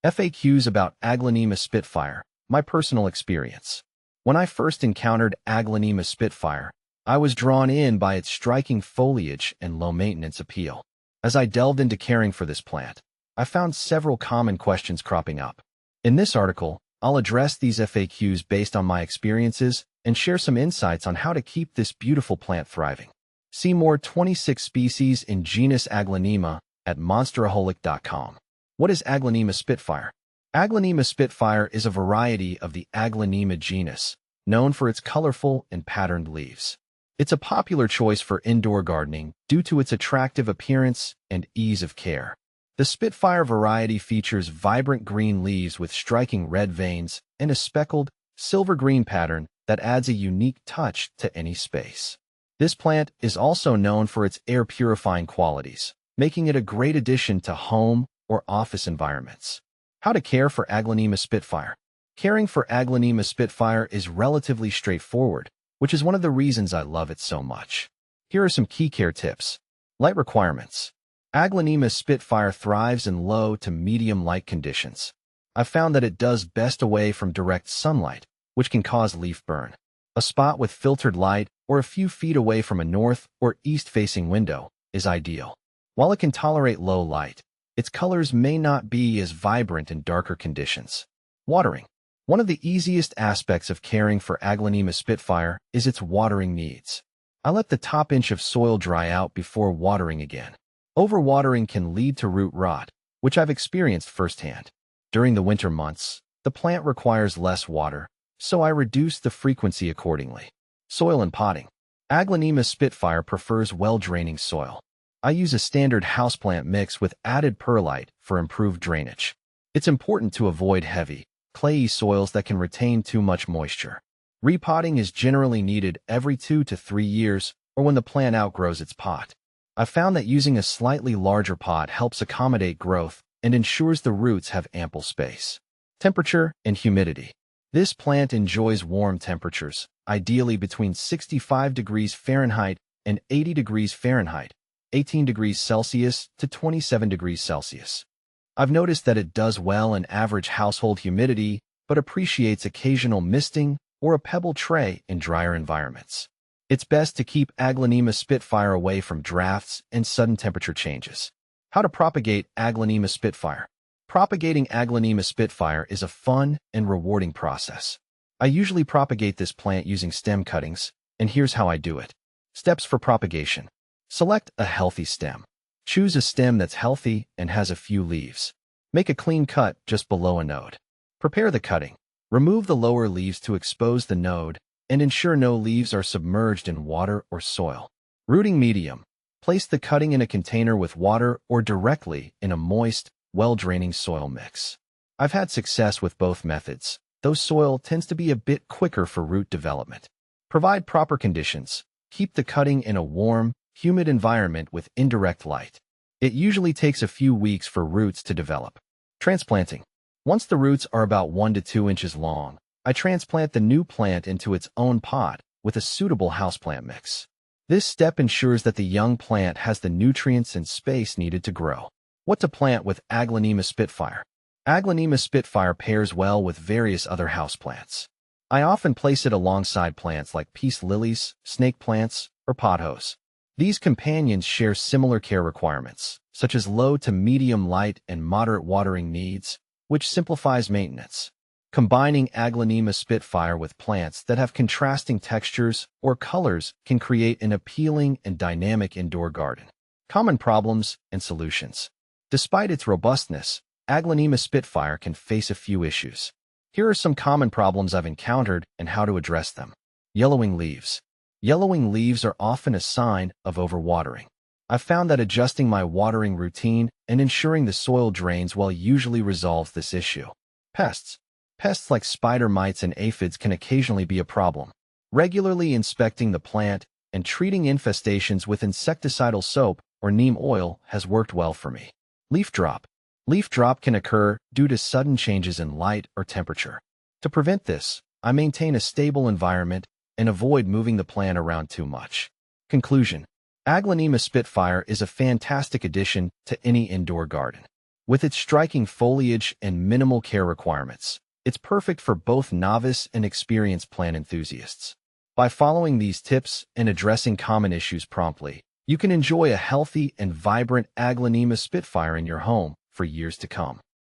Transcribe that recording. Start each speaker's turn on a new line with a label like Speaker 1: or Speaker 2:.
Speaker 1: FAQs about Aglaonema Spitfire, my personal experience. When I first encountered Aglaonema Spitfire, I was drawn in by its striking foliage and low-maintenance appeal. As I delved into caring for this plant, I found several common questions cropping up. In this article, I'll address these FAQs based on my experiences and share some insights on how to keep this beautiful plant thriving. See more 26 species in genus Aglaonema at monsteraholic.com. What is Aglaonema Spitfire? Aglaonema Spitfire is a variety of the Aglaonema genus, known for its colorful and patterned leaves. It's a popular choice for indoor gardening due to its attractive appearance and ease of care. The Spitfire variety features vibrant green leaves with striking red veins and a speckled, silver-green pattern that adds a unique touch to any space. This plant is also known for its air-purifying qualities, making it a great addition to home or office environments. How to care for Aglaonema Spitfire? Caring for Aglaonema Spitfire is relatively straightforward, which is one of the reasons I love it so much. Here are some key care tips. Light requirements. Aglaonema Spitfire thrives in low to medium light conditions. I've found that it does best away from direct sunlight, which can cause leaf burn. A spot with filtered light or a few feet away from a north or east-facing window is ideal. While it can tolerate low light, its colors may not be as vibrant in darker conditions. Watering. One of the easiest aspects of caring for Aglaonema Spitfire is its watering needs. I let the top inch of soil dry out before watering again. Overwatering can lead to root rot, which I've experienced firsthand. During the winter months, the plant requires less water, so I reduce the frequency accordingly. Soil and potting. Aglaonema Spitfire prefers well-draining soil. I use a standard houseplant mix with added perlite for improved drainage. It's important to avoid heavy, clayey soils that can retain too much moisture. Repotting is generally needed every 2 to 3 years or when the plant outgrows its pot. I've found that using a slightly larger pot helps accommodate growth and ensures the roots have ample space. Temperature and humidity. This plant enjoys warm temperatures, ideally between 65 degrees Fahrenheit and 80 degrees Fahrenheit, 18 degrees Celsius to 27 degrees Celsius. I've noticed that it does well in average household humidity, but appreciates occasional misting or a pebble tray in drier environments. It's best to keep Aglaonema Spitfire away from drafts and sudden temperature changes. How to propagate Aglaonema Spitfire? Propagating Aglaonema Spitfire is a fun and rewarding process. I usually propagate this plant using stem cuttings, and here's how I do it. Steps for propagation. Select a healthy stem. Choose a stem that's healthy and has a few leaves. Make a clean cut just below a node. Prepare the cutting. Remove the lower leaves to expose the node and ensure no leaves are submerged in water or soil. Rooting medium. Place the cutting in a container with water or directly in a moist, well-draining soil mix. I've had success with both methods, though soil tends to be a bit quicker for root development. Provide proper conditions. Keep the cutting in a warm, humid environment with indirect light. It usually takes a few weeks for roots to develop. Transplanting. Once the roots are about 1 to 2 inches long, I transplant the new plant into its own pot with a suitable houseplant mix. This step ensures that the young plant has the nutrients and space needed to grow. What to plant with Aglaonema Spitfire? Aglaonema Spitfire pairs well with various other houseplants. I often place it alongside plants like peace lilies, snake plants, or pothos. These companions share similar care requirements, such as low to medium light and moderate watering needs, which simplifies maintenance. Combining Aglaonema Spitfire with plants that have contrasting textures or colors can create an appealing and dynamic indoor garden. Common problems and solutions. Despite its robustness, Aglaonema Spitfire can face a few issues. Here are some common problems I've encountered and how to address them. Yellowing leaves. Yellowing leaves are often a sign of overwatering. I've found that adjusting my watering routine and ensuring the soil drains well usually resolves this issue. Pests. Pests like spider mites and aphids can occasionally be a problem. Regularly inspecting the plant and treating infestations with insecticidal soap or neem oil has worked well for me. Leaf drop. Leaf drop can occur due to sudden changes in light or temperature. To prevent this, I maintain a stable environment and avoid moving the plant around too much. Conclusion. Aglaonema Spitfire is a fantastic addition to any indoor garden. With its striking foliage and minimal care requirements, it's perfect for both novice and experienced plant enthusiasts. By following these tips and addressing common issues promptly, you can enjoy a healthy and vibrant Aglaonema Spitfire in your home for years to come.